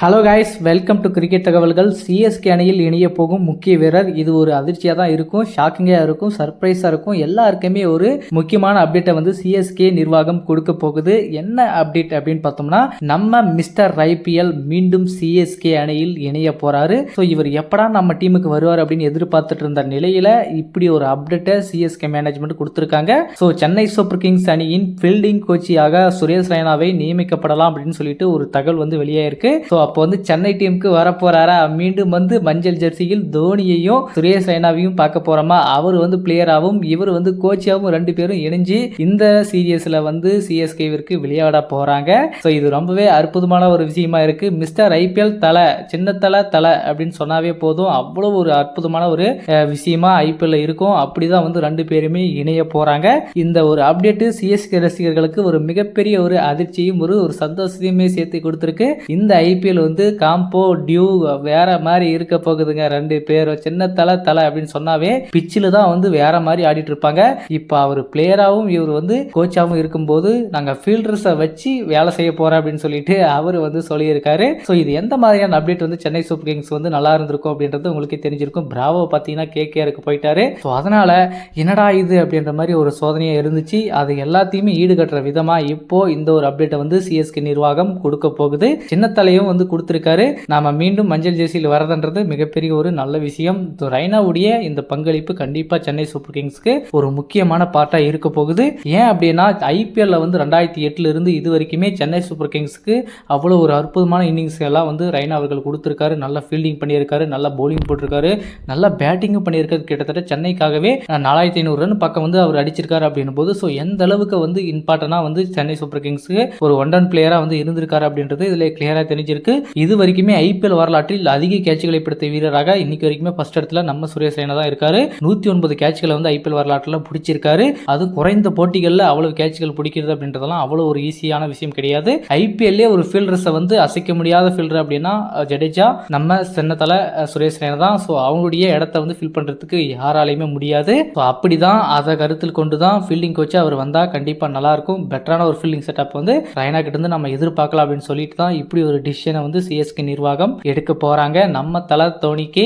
Hello guys, welcome to cricket தகவல்கள். CSK அணியில் இணைய போகும் முக்கிய வீரர். இது ஒரு அதிர்ச்சியாக தான் இருக்கும், ஷாக்கிங்காக இருக்கும், சர்ப்ரைஸாக இருக்கும். எல்லாருக்குமே ஒரு முக்கியமான அப்டேட்டை வந்து சிஎஸ்கே நிர்வாகம் கொடுக்க போகுது. என்ன அப்டேட் அப்படின்னு பார்த்தோம்னா, நம்ம மிஸ்டர் ஐபிஎல் மீண்டும் சிஎஸ்கே அணியில் இணைய போறாரு. ஸோ இவர் எப்படா நம்ம டீமுக்கு வருவார் அப்படின்னு எதிர்பார்த்துட்டு இருந்த நிலையில இப்படி ஒரு அப்டேட்டை சிஎஸ்கே மேனேஜ்மெண்ட் கொடுத்துருக்காங்க. ஸோ சென்னை சூப்பர் கிங்ஸ் அணியின் ஃபீல்டிங் கோச்சியாக சுரேஷ் ரெய்னாவை நியமிக்கப்படலாம் அப்படின்னு சொல்லிட்டு ஒரு தகவல் வந்து வெளியாயிருக்கு. ஸோ அப்போ வந்து சென்னை டீமுக்கு வர போறாரா, மீண்டும் வந்து மஞ்சள் ஜெர்சியில் தோனியையும் சுரேஷ் ரெய்னாவையும் பார்க்க போறோமா, அவர் வந்து பிளேயராகவும் இவர் வந்து கோச்சாகவும் ரெண்டு பேரும் இணைஞ்சு இந்த சீரியஸ்ல வந்து சிஎஸ்கேவிற்கு விளையாட போறாங்க. ஸோ இது ரொம்பவே அற்புதமான ஒரு விஷயமா இருக்கு. மிஸ்டர் ஐபிஎல் தலை, சின்ன தலை அப்படின்னு சொன்னாவே போதும், அவ்வளோ ஒரு அற்புதமான ஒரு விஷயமா ஐபிஎல் இருக்கும். அப்படிதான் வந்து ரெண்டு பேருமே இணைய போறாங்க. இந்த ஒரு அப்டேட் சிஎஸ்கே ரசிகர்களுக்கு ஒரு மிகப்பெரிய ஒரு அதிர்ச்சியும் ஒரு சந்தோஷத்தையுமே சேர்த்து கொடுத்துருக்கு. இந்த ஐபிஎல் வந்து காம்போ டியூ வேற மாதிரி இருக்க போகுதுங்க. ரெண்டு பேரும் சின்ன தலை அப்படின்னு சொன்னாவே பிச்சில் தான் வந்து வேற மாதிரி ஆடிட்டு இருப்பாங்க. இப்போ அவர் பிளேயராகவும் இவர் வந்து கோச்சாகவும் இருக்கும்போது நாங்கள் ஃபீல்டர்ஸை வச்சு வேலை செய்ய போறோம் அப்படின்னு சொல்லிட்டு அவர் வந்து சொல்லியிருக்காரு. ஸோ இது எந்த மாதிரியான அப்டேட் வந்து சென்னை சூப்பர் கிங்ஸ் வந்து நல்லா இருந்திருக்கும் அப்படின்றது உங்களுக்கு தெரிஞ்சிருக்கும். பிராவோ பார்த்தீங்கன்னா கேகேஆருக்கு போயிட்டாரு. ஸோ அதனால என்னடா இது அப்படின்ற மாதிரி ஒரு சோதனையாக இருந்துச்சு. அது எல்லாத்தையுமே ஈடுகட்டுற விதமா இப்போ இந்த ஒரு அப்டேட்டை வந்து சிஎஸ்கே நிர்வாகம் கொடுக்க போகுது. சின்ன தலையும் வந்து கொடுத்திருக்காரு. நாம மீண்டும் மஞ்சள் ஜெர்சியில் வரதுன்றது மிகப்பெரிய ஒரு நல்ல விஷயம். ரெய்னாவுடைய இந்த பங்களிப்பு கண்டிப்பா சென்னை சூப்பர் கிங்ஸ்க்கு ஒரு முக்கியமான பார்ட்டா இருக்க போகுது. ஏன் அப்படின்னா ஐபிஎல்ல வந்து 2008 இருந்து இது வரைக்குமே சென்னை சூப்பர் கிங்ஸ்க்கு அவ்வளவு ஒரு அற்புதமான இன்னிங்ஸ் எல்லாம் வந்து ரெய்னா அவர்கள் கொடுத்திருக்காரு. நல்ல ஃபீல்டிங் பண்ணியிருக்காரு, நல்ல பவுலிங் போட்டிருக்காரு, நல்ல பேட்டிங்கும் பண்ணியிருக்காரு. கிட்டத்தட்ட சென்னைக்காகவே 4500 ரன் பக்கம் வந்து அவர் அடிச்சிருக்காரு அப்படின்னும் போது ஸோ எந்த அளவுக்கு வந்து இம்பார்ட்டனா வந்து சென்னை சூப்பர் கிங்ஸ்க்கு ஒரு ஒன் ரன் பிளேயரா வந்து இருந்திருக்காரு அப்படின்றது இதுல கிளியரா தெரிஞ்சிருக்கு. இது வரைக்குமே ஐபிஎல் வரலாற்றில் அதிக கேட்சுகளை பிடித்த வீரராக இன்னைக்கு வரைக்குமே ஃபர்ஸ்ட் இடத்துல நம்ம சுரேஷ் ரெய்னா தான் இருக்காரு. 109 கேட்சுகளை வந்து ஐபிஎல் வரலாற்றில் பிடிச்சிருக்காரு. அது குறைந்த போட்டிகளில் அவ்வளவு கேட்சுகள் பிடிக்கிறது அப்படின்றதெல்லாம் அவ்வளவு ஒரு ஈஸியான விஷயம் கிடையாது. ஐபிஎல்லே ஒரு ஃபீல்டர்ஸை வந்து அசைக்க முடியாத ஃபீல்டர் அப்படின்னா ஜடேஜா, நம்ம சின்னத்தலை சுரேஷ் ரெய்னா தான். ஸோ அவங்களுடைய இடத்த வந்து ஃபில் பண்றதுக்கு யாராலையுமே முடியாது. ஸோ அப்படிதான் அதை கருத்தில் கொண்டு தான் ஃபீல்டிங் கோச் அவர் வந்தா கண்டிப்பா நல்லா இருக்கும். பெட்டரான ஒரு ஃபீல்டிங் செட்டப் வந்து ரெய்னா கிட்ட இருந்து நம்ம எதிர்பார்க்கலாம் அப்படின்னு சொல்லிட்டு தான் இப்படி ஒரு டிசிஷனை வந்து சிஎஸ்கே நிர்வாகம் எடுக்க போறாங்க. நம்ம தலை தோனிக்கு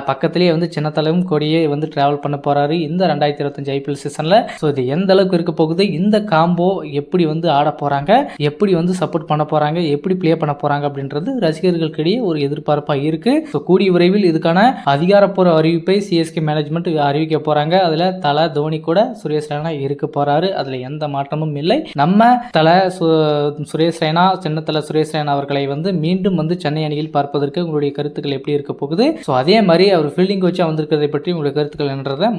பக்கத்திலேயே வந்து சின்ன தலையும் கொடியே வந்து டிராவல் பண்ண போறாரு இந்த 2025 ஐபிஎல் சீசன்ல. ஸோ இது எந்த அளவுக்கு இருக்க போகுது, இந்த காம்போ எப்படி வந்து ஆட போறாங்க, எப்படி வந்து சப்போர்ட் பண்ண போறாங்க, எப்படி பிளே பண்ண போறாங்க அப்படின்றது ரசிகர்களுக்கிடையே ஒரு எதிர்பார்ப்பா இருக்கு. ஸோ கூடிய விரைவில் இதுக்கான அதிகாரப்பூர்வ அறிவிப்பை சிஎஸ்கே மேனேஜ்மெண்ட் அறிவிக்க போறாங்க. அதுல தலை தோனி கூட சுரேஷ் ரெய்னா இருக்க போறாரு. அதுல எந்த மாற்றமும் இல்லை. நம்ம தலை சுரேஷ் ரெய்னா, சின்ன தலை சுரேஷ் ரெய்னா அவர்களை வந்து மீண்டும் வந்து சென்னை அணியில் பார்ப்பதற்கு உங்களுடைய கருத்துக்கள் எப்படி இருக்க போகுது. ஸோ அதே மாதிரி அவர் ஃபீல்டிங் கோச்சா வந்திருக்கிறதை பற்றி உங்களுடைய கருத்துக்கள் என்றதை